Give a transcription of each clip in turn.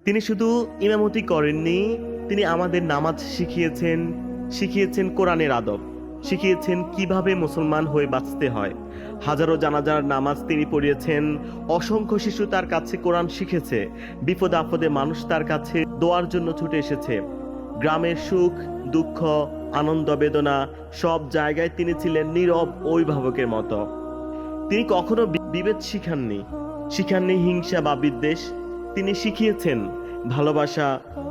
তিনি শুধু ইমামতি করেননি, তিনি আমাদের নামাজ শিখিয়েছেন কোরআনের আদব, শিখিয়েছেন কিভাবে মুসলমান হয়ে বাঁচতে হয়। হাজারো জানাজার নামাজ তিনি পড়িয়েছেন। অসংখ্য শিশু তার কাছে কোরআন শিখেছে। বিপদ আপদে মানুষ তার কাছে দোয়ার জন্য ছুটে এসেছে। গ্রামের সুখ দুঃখ আনন্দ বেদনা সব জায়গায় তিনি ছিলেন নীরব অভিভাবকের মতো। তিনি কখনো বিভেদ শিখাননি হিংসা বা বিদ্বেষ। তিনি শিখিয়েছেন ভালোবাসা,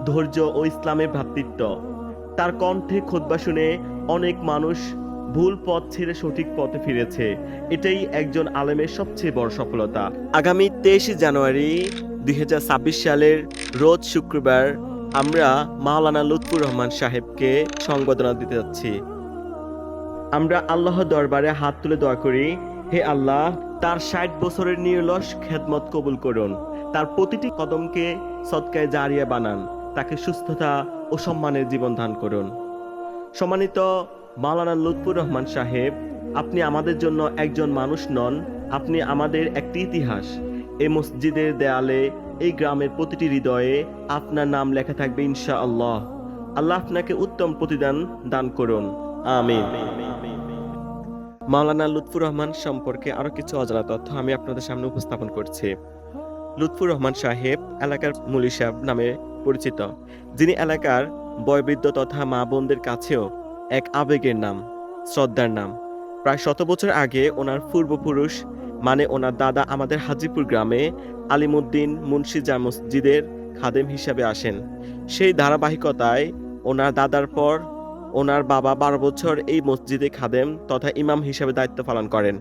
ধৈর্য ও ইসলামের ভ্রাতৃত্ব। তার কণ্ঠে খুতবা শুনে অনেক মানুষ ভুল পথ ছেড়ে সঠিক পথে ফিরেছে। এটাই একজন আলেমের সবচেয়ে বড় সফলতা। আগামী 23 জানুয়ারি 2026 সালের রোজ শুক্রবার আমরা মাওলানা লুৎফুর রহমান সাহেবকে সংবর্ধনা দিতে যাচ্ছি। আমরা আল্লাহর দরবারে হাত তুলে দোয়া করি, হে আল্লাহ, তার 60 বছরের নিরলস খেদমত কবুল করুন। তার প্রতিটি কদমকে সদকায়ে জারিয়া বানান। তাকে সুস্থতা ও সম্মানের জীবন দান করুন। সম্মানিত মাওলানা লুৎফুর রহমান সাহেব, আপনি আমাদের জন্য একজন মানুষ নন, আপনি আমাদের একটি ইতিহাস। এই মসজিদের দেয়ালে, এই গ্রামের প্রতিটি হৃদয়ে আপনার নাম লেখা থাকবে ইনশাআল্লাহ। আল্লাহ আপনাকে উত্তম প্রতিদান দান করুন, আমিন। মাওলানা লুৎফুর রহমান সম্পর্কে আরো কিছু অজানা তথ্য আমি আপনাদের সামনে উপস্থাপন করছি। লুৎফুর রহমান সাহেব এলাকার মুলি সাহেব নামে পরিচিত, যিনি এলাকার বয়োবৃদ্ধ তথা মা বোনদের কাছেও এক আবেগের নাম, শ্রদ্ধার নাম। প্রায় 100 বছর আগে ওনার পূর্বপুরুষ মানে ওনার দাদা আমাদের হাজিপুর গ্রামে আলিমুদ্দিন মুন্সি জামে মসজিদের খাদেম হিসাবে আসেন। সেই ধারাবাহিকতায় ওনার দাদার পর ওনার বাবা 12 বছর এই মসজিদে খাদেম তথা ইমাম হিসাবে দায়িত্ব পালন করেন।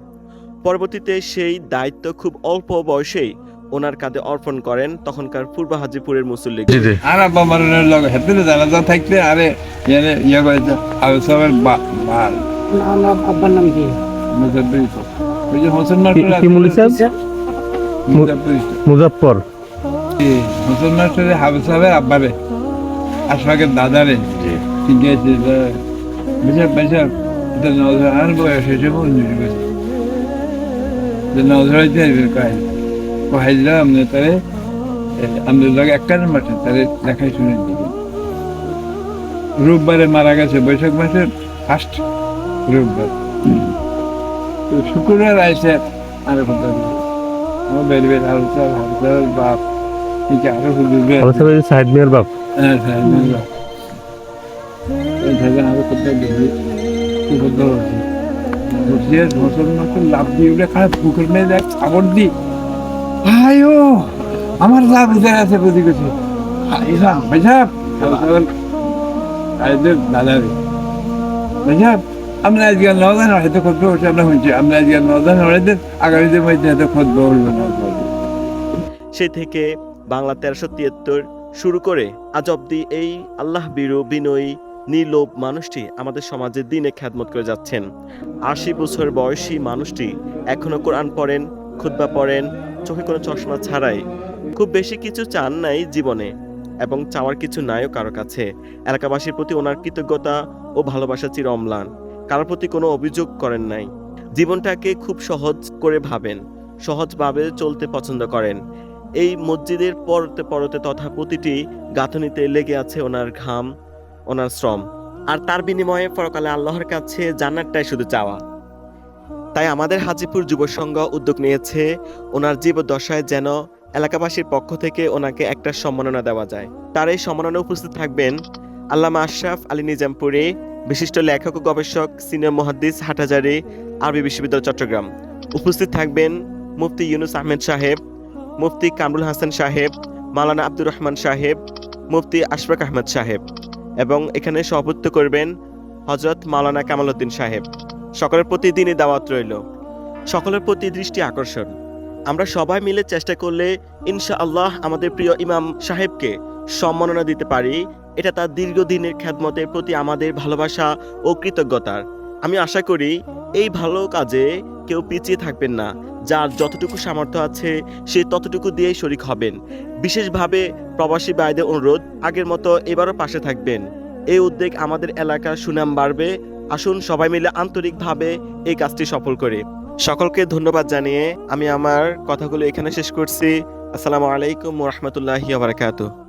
পরবর্তীতে সেই দায়িত্ব খুব অল্প বয়সেই ওনার কাঁধে অর্পণ করেন তখনকার পূর্ব হাজিপুরের মুসল্লি। আর বাবার লগে হেতে জানাজা থাকতে আরে ইয়ানে ইয়া কইছে আউসাবের বাল না আব্বার নাম কি? মুজাদ্দিদ। ওই যে হোসেন মাস্টার কি মুলি সাহেব? মুজাফফর। হোসেন মাস্টারের হাউসাবের আব্বারে আশফাকের দাদারে ঠিক আছে। বেশা বেশা এটা নজর আর বয়স হয়েছে মঞ্জুরি করছে নজর হইতে কাজ হাইজরা আমরা তারে আমাদের লগে একটা মাঠে তারে দেখাই শুনে দিকে রোববারে মারা গেছে, বৈশাখ মাসের ফার্স্ট রোববার। তো শুক্রবার আইসে আরো কথা আমার বের বের হাউসার বাপ ঠিক আরো হুজুর সাইদ মিয়ার বাপ। হ্যাঁ সাইদ মিয়ার বাপ আরো কথা দিবি কি কথা হচ্ছে বসিয়ে ধসর মতো লাভ দিয়ে উঠে খারাপ পুকুর মেয়ে দেখ খবর দি আয়ো আমার যা বুঝার আছে বুঝি গেছি ইসলাম ভাইসাব দাদা রে ভাইসাব আমরা আজকে নদান হয়তো খোঁজ বসে আমরা শুনছি আমরা আজকে নদান হয়তো আগামীদের মধ্যে হয়তো খোঁজ বলবো না। সে থেকে বাংলা 1373 শুরু করে আজ অব্দি এই আল্লাহ বিরু বিনয়ী নির্লোভ মানুষটি আমাদের সমাজে দিনে খ্যাদমত করে যাচ্ছেন। 80 বছর বয়সী মানুষটি এখনো কোরআন পড়েন, খুতবা পড়েন, চোখে কোনো চশমা ছাড়াই। খুব বেশি কিছু চান নাই জীবনে এবং চাওয়ার কিছু নাইও কারো কাছে। এলাকাবাসীর প্রতি ওনার কৃতজ্ঞতা ও ভালোবাসা চির অম্লান। কারোর প্রতি কোনো অভিযোগ করেন নাই। জীবনটাকে খুব সহজ করে ভাবেন, সহজভাবে চলতে পছন্দ করেন। এই মসজিদের পরতে পরতে তথা প্রতিটি গাঁথনিতে লেগে আছে ওনার ঘাম, ওনার শ্রম। আর তার বিনিময়ে পরকালে আল্লাহর কাছে জান্নাতটাই শুধু চাওয়া। তাই আমাদের হাজিপুর যুব সংঘ উদ্যোগ নিয়েছে ওনার জীবদ্দশায় যেন এলাকাবাসীর পক্ষ থেকে ওনাকে একটা সম্মাননা দেওয়া যায়। তার এই সম্মাননায় উপস্থিত থাকবেন আল্লামা আশরাফ আলী নিজামপুরী, বিশিষ্ট লেখক ও গবেষক, সিনিয়র মুহাদ্দিস, হাটহাজারী আরবি বিশ্ববিদ্যালয় চট্টগ্রাম। উপস্থিত থাকবেন মুফতি ইউনুস আহমেদ সাহেব, মুফতি কামরুল হাসান সাহেব, মাওলানা আব্দুর রহমান সাহেব, মুফতি আশফাক আহমদ সাহেব এবং এখানে সভাপতিত্ব করবেন হযরত মাওলানা কামাল উদ্দিন সাহেব। সকলের প্রতি দিনই দাওয়াত রইল, সকলের প্রতি দৃষ্টি আকর্ষণ। আমরা সবাই মিলে চেষ্টা করলে ইনশাআল্লাহ আমাদের প্রিয় ইমাম সাহেবকে সম্মাননা দিতে পারি। এটা তার দীর্ঘদিনের খেদমতের প্রতি আমাদের ভালোবাসা ও কৃতজ্ঞতার। আমি আশা করি এই ভালো কাজে কেউ পিছিয়ে থাকবেন না। যার যতটুকু সামর্থ্য আছে সে ততটুকু দিয়েই শরিক হবেন। বিশেষভাবে প্রবাসী ভাইদের অনুরোধ, আগের মতো এবারও পাশে থাকবেন। এই উদ্যোগ আমাদের এলাকার সুনাম বাড়বে। আসুন সবাই মিলে আন্তরিকভাবে এই কাজটি সফল করি। সকলকে ধন্যবাদ জানিয়ে আমি আমার কথাগুলো এখানে শেষ করছি। আসসালামু আলাইকুম ওয়া রাহমাতুল্লাহি ওয়া বারাকাতুহু।